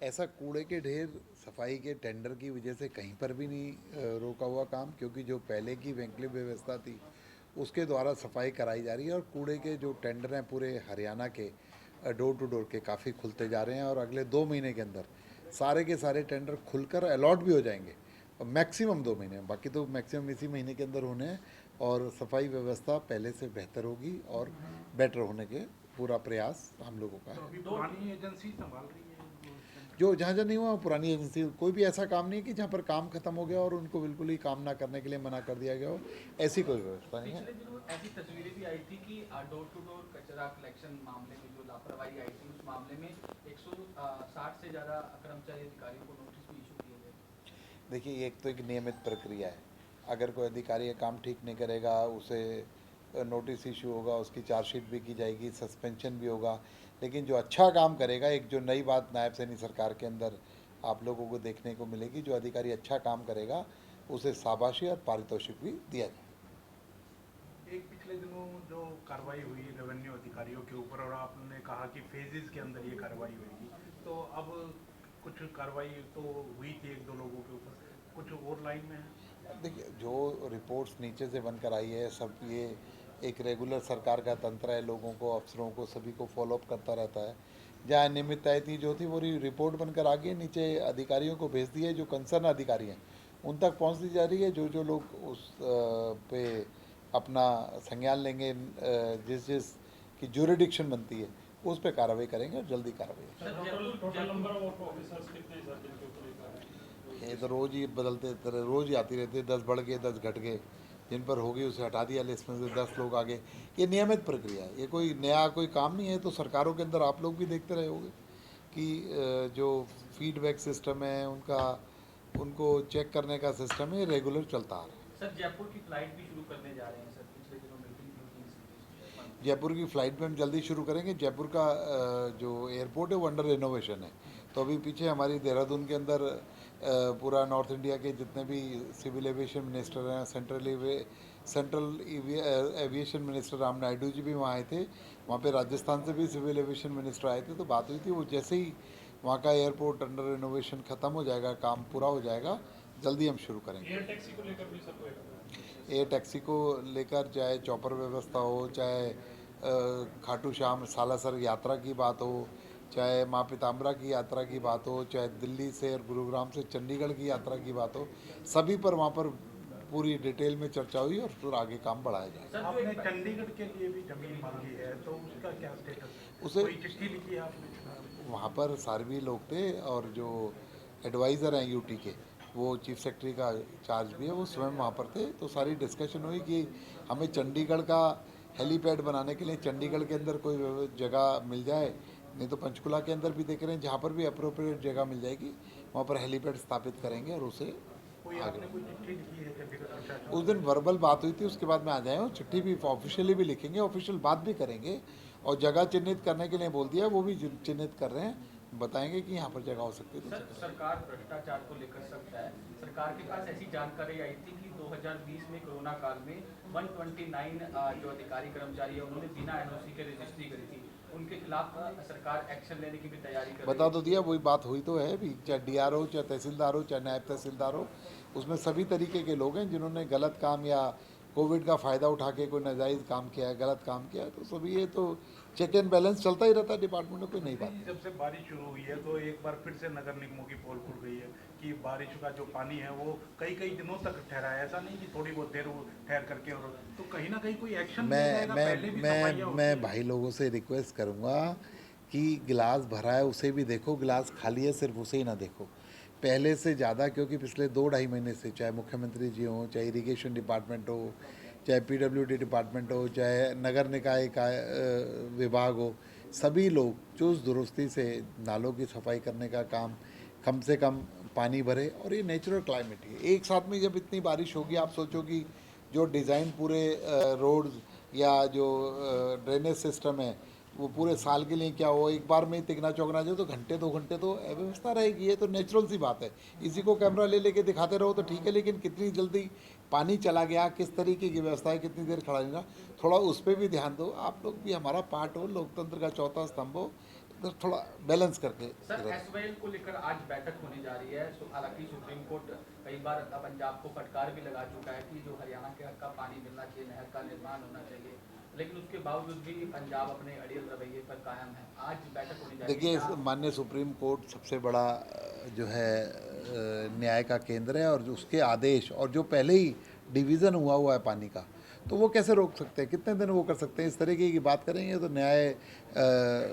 ऐसा कूड़े के ढेर सफाई के टेंडर की वजह से कहीं पर भी नहीं रोका हुआ काम, क्योंकि जो पहले की वैकल्पिक व्यवस्था थी उसके द्वारा सफाई कराई जा रही है। और कूड़े के जो टेंडर हैं पूरे हरियाणा के डोर टू डोर के काफ़ी खुलते जा रहे हैं, और अगले 2 महीने के अंदर सारे के सारे टेंडर खुलकर अलॉट भी हो जाएंगे। और मैक्सिमम 2 महीने में, बाकी तो मैक्सिमम इसी महीने के अंदर होने हैं। और सफाई व्यवस्था पहले से बेहतर होगी और बेटर होने के पूरा प्रयास हम लोगों का तो है। अभी पुरानी एजेंसी संभाल रही है वो जो टेंडर। जहाँ जहाँ नहीं हुआ पुरानी एजेंसी, कोई भी ऐसा काम नहीं है कि जहाँ पर काम खत्म हो गया और उनको बिल्कुल ही काम ना करने के लिए मना कर दिया गया हो, ऐसी कोई व्यवस्था नहीं है। पिछले दिनों ऐसी तस्वीरें भी आई थी कि डोर टू डोर कचरा कलेक्शन मामले में जो लापरवाही आई थी, उस मामले में 160 से ज़्यादा कर्मचारी अधिकारियों को नोटिस भी इशू किए गए। देखिए, एक तो एक नियमित प्रक्रिया है। अगर कोई अधिकारी काम ठीक नहीं करेगा, उसे नोटिस इशू होगा, उसकी चार्जशीट भी की जाएगी, सस्पेंशन भी होगा। लेकिन जो अच्छा काम करेगा, एक जो नई बात नायब सैनी सरकार के अंदर आप लोगों को देखने को मिलेगी, जो अधिकारी अच्छा काम करेगा उसे शाबाशी और पारितोषिक भी दिया जाए। एक पिछले दिनों जो कार्रवाई हुई रेवेन्यू अधिकारियों के ऊपर, और आपने कहा कि फेजेस के अंदर ये कार्रवाई होगी, तो अब कुछ कार्रवाई तो हुई थी एक दो लोगों के ऊपर, कुछ और लाइन में है। देखिए, जो रिपोर्ट्स नीचे से बनकर आई है, सब ये एक रेगुलर सरकार का तंत्र है, लोगों को, अफसरों को, सभी को फॉलोअप करता रहता है। जहाँ अनियमितताएँ थी, जो थी वो रिपोर्ट बनकर आ गई, नीचे अधिकारियों को भेज दी है, जो कंसर्न अधिकारी हैं उन तक पहुँच दी जा रही है। जो जो लोग उस पे अपना संज्ञान लेंगे, जिस जिस की ज्यूरिडिक्शन बनती है उस पर कार्रवाई करेंगे और जल्दी कार्रवाई होगी। Sir total total number of officers कितने सर जिनके ऊपर ये कार्रवाई? ये तो रोज़ ही बदलते तरह रोज़ ही आती रहती है, 10 बढ़ गए 10 घट गए। जिन पर होगी उसे हटा दिया लिस्ट में से, 10 लोग आगे। ये नियमित प्रक्रिया है, ये कोई नया कोई काम नहीं है। तो सरकारों के अंदर आप लोग भी देखते रहे होंगे कि जो फीडबैक सिस्टम है उनका, उनको चेक करने का सिस्टम है, रेगुलर चलता आ रहा है। सर जयपुर की फ्लाइट भी शुरू करने जा रहे हैं सर, पिछले दिनों मीटिंग हुई थी। जयपुर की फ़्लाइट भी हम जल्दी शुरू करेंगे। जयपुर का जो एयरपोर्ट है वो अंडर रिनोवेशन है। तो अभी पीछे हमारी देहरादून के अंदर पूरा नॉर्थ इंडिया के जितने भी सिविल एविएशन मिनिस्टर हैं, central aviation minister Ram Naidu ji भी वहाँ आए थे। वहाँ पे राजस्थान से भी सिविल एविएशन मिनिस्टर आए थे, तो बात हुई थी। वो जैसे ही वहाँ का एयरपोर्ट अंडर रिनोवेशन ख़त्म हो जाएगा, काम पूरा हो जाएगा, जल्दी हम शुरू करेंगे। एयर टैक्सी को लेकर भी सर कोई? एयर टैक्सी को लेकर, चाहे चौपर व्यवस्था हो, चाहे खाटू श्याम सालासर यात्रा की बात हो, चाहे माँ पीताम्बरा की यात्रा की बात हो, चाहे दिल्ली से और गुरुग्राम से चंडीगढ़ की यात्रा की बात हो, सभी पर वहाँ पर पूरी डिटेल में चर्चा हुई और फिर आगे काम बढ़ाया जाए। आपने चंडीगढ़ के लिए भी जमीन मांगी है, तो उसका क्या स्टेटस है? उसे कोई चिट्ठी लिखी है आपने? वहाँ पर सार्वी लोग थे, और जो एडवाइज़र हैं यूटी के, वो चीफ सेक्रेटरी का चार्ज भी है, वो स्वयं वहाँ पर थे। तो सारी डिस्कशन हुई कि हमें चंडीगढ़ का हेलीपैड बनाने के लिए चंडीगढ़ के अंदर कोई जगह मिल जाए, नहीं तो पंचकुला के अंदर भी देख रहे हैं, जहाँ पर भी अप्रोप्रिएट जगह मिल जाएगी वहाँ पर हेलीपैड स्थापित करेंगे और उसे कोई आगे। आपने कोई चिट्ठी लिखी है चंडीगढ़ प्रशासन उस दिन वर्बल बात हुई थी, उसके बाद में आ जाए, और चिट्ठी भी ऑफिशियली भी लिखेंगे, ऑफिशियल बात भी करेंगे। और जगह चिन्हित करने के लिए बोल दिया, वो भी चिन्हित कर रहे हैं, बताएंगे कि यहाँ पर जगह हो सकती है तो सर सरकार भ्रष्टाचार को लेकर सकता है। सरकार के पास ऐसी जानकारी आई थी कि 2020 में कोरोना काल में 129 जो अधिकारी कर्मचारी है उन्होंने बिना एनओसी के रजिस्ट्री करी थी, उनके खिलाफ सरकार एक्शन लेने की भी तैयारी कर रही बता है। तो दिया, वही बात हुई तो है अभी। चाहे डीआर हो, चाहे तहसीलदार हो, चाहे नायब तहसीलदार हो, उसमें सभी तरीके के लोग हैं जिन्होंने गलत काम या कोविड का फ़ायदा उठा के कोई नाजायज़ काम किया है, गलत काम किया है। तो सभी ये तो चेक एंड बैलेंस चलता ही रहता है डिपार्टमेंट में, कोई नई बात। जब से बारिश शुरू हुई है तो एक बार फिर से नगर निगमों की पोल खुल गई है कि बारिश का जो पानी है वो कई कई दिनों तक ठहरा है। ऐसा नहीं कि थोड़ी बहुत देर वो ठहर करके, और तो कहीं ना कहीं कोई एक्शन लिया मैं जाएगा। मैं पहले भी मैं सफाइयाँ होती मैं है। भाई लोगों से रिक्वेस्ट करूँगा कि गिलास भरा है उसे भी देखो, गिलास खाली है सिर्फ उसे ही ना देखो। पहले से ज़्यादा, क्योंकि पिछले 2-2.5 महीने से, चाहे मुख्यमंत्री जी हों, चाहे इरिगेशन डिपार्टमेंट हो, चाहे पीडब्ल्यूडी डिपार्टमेंट हो, चाहे नगर निकाय का विभाग हो, सभी लोग चुस्त दुरुस्ती से नालों की सफाई करने का काम, कम से कम पानी भरे। और ये नेचुरल क्लाइमेट है, एक साथ में जब इतनी बारिश होगी, आप सोचो कि जो डिज़ाइन पूरे रोड्स या जो ड्रेनेज सिस्टम है वो पूरे साल के लिए क्या हो, एक बार में ही तिगना चौगना जाए तो घंटे 2 घंटे तो अव्यवस्था रहेगी। ये तो नेचुरल सी बात है। इसी को कैमरा ले लेके दिखाते रहो तो ठीक है, लेकिन कितनी जल्दी पानी चला गया, किस तरीके की व्यवस्था है, कितनी देर खड़ा रहना, थोड़ा उस पर भी ध्यान दो। आप लोग भी हमारा पार्ट हो, लोकतंत्र का चौथा स्तंभ हो, तो थोड़ा बैलेंस करके सर रखें। एसवाईएल को लेकर आज बैठक होने जा रही है। हालांकि सुप्रीम कोर्ट कई बार पंजाब को फटकार भी लगा चुका है कि जो हरियाणा के हक का पानी मिलना चाहिए, नहर का निर्माण होना चाहिए, लेकिन उसके बावजूद भी पंजाब अपने अड़ियल रवैये पर कायम है। आज बैठक होने जा रही देखिए, है। माननीय सुप्रीम कोर्ट सबसे बड़ा जो है न्याय का केंद्र है, और जो उसके आदेश और जो पहले ही डिवीज़न हुआ है पानी का, तो वो कैसे रोक सकते हैं, कितने दिन वो कर सकते हैं। इस तरीके की बात करेंगे तो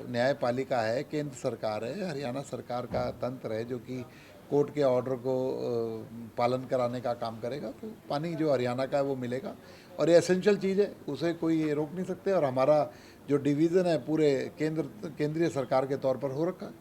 न्यायपालिका है, केंद्र सरकार है, हरियाणा सरकार का तंत्र है जो कि कोर्ट के ऑर्डर को पालन कराने का काम करेगा। तो पानी जो हरियाणा का है वो मिलेगा, और ये एसेंशियल चीज़ है, उसे कोई रोक नहीं सकते। और हमारा जो डिवीज़न है पूरे केंद्रीय सरकार के तौर पर हो रखा है।